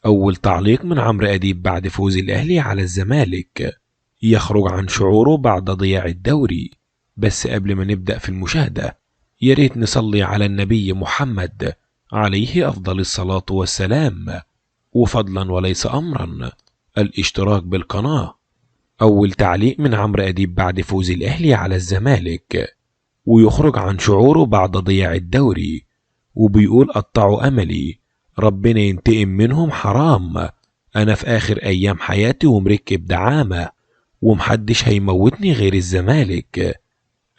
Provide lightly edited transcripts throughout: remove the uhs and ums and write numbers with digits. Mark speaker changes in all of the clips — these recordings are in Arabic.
Speaker 1: أول تعليق من عمرو أديب بعد فوز الأهلي على الزمالك. يخرج عن شعوره بعد ضياع الدوري. بس قبل ما نبدأ في المشاهدة ياريت نصلي على النبي محمد عليه أفضل الصلاة والسلام. وفضلا وليس أمرا الاشتراك بالقناة. أول تعليق من عمرو أديب بعد فوز الأهلي على الزمالك. ويخرج عن شعوره بعد ضياع الدوري، وبيقول قطعوا أملي، ربنا ينتقم منهم حرام. أنا في آخر أيام حياتي ومركب دعامة، ومحدش هيموتني غير الزمالك.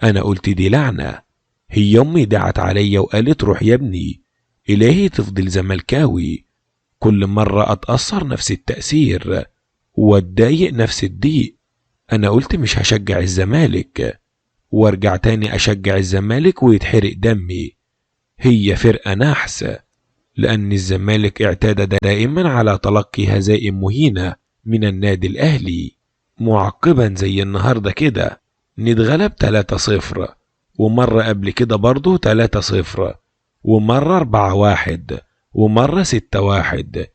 Speaker 1: أنا قلت دي لعنة. هي أمي دعت عليا وقالت روح يا ابني، إلهي تفضل زملكاوي. كل مرة أتأثر نفس التأثير واتضايق نفس الضيق. أنا قلت مش هشجع الزمالك، وارجع تاني أشجع الزمالك ويتحرق دمي. هي فرقة نحس، لأن الزمالك اعتاد دائما على تلقي هزائم مهينة من النادي الأهلي، معقبا زي النهاردة كده نتغلب 3-0، ومرة قبل كده برضه 3-0، ومرة 4-1، ومرة 6-1.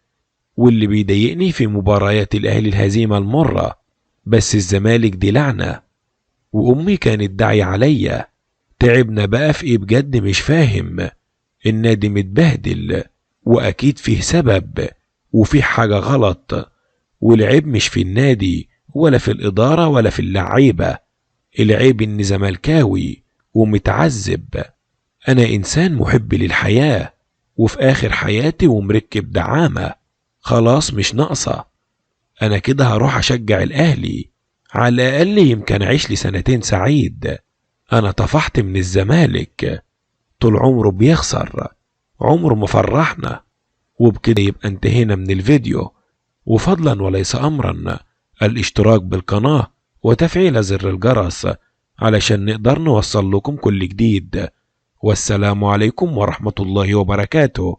Speaker 1: واللي بيضايقني في مباريات الأهلي الهزيمة المرة، بس الزمالك دي لعنة. وأمي كانت داعية عليا. تعبنا بقى في إيه بجد مش فاهم. النادي متبهدل، وأكيد فيه سبب وفيه حاجة غلط. والعيب مش في النادي ولا في الإدارة ولا في اللعيبة. العيب إني زملكاوي ومتعذب. أنا إنسان محب للحياة، وفي آخر حياتي ومركب دعامة، خلاص مش ناقصة. أنا كده هروح أشجع الأهلي، على الأقل يمكن أعيش لي 2 سعيد. أنا طفحت من الزمالك، طول عمره بيخسر، عمره ما فرحنا. وبكده يبقى انتهينا من الفيديو. وفضلا وليس أمرا الاشتراك بالقناة وتفعيل زر الجرس علشان نقدر نوصل لكم كل جديد. والسلام عليكم ورحمة الله وبركاته.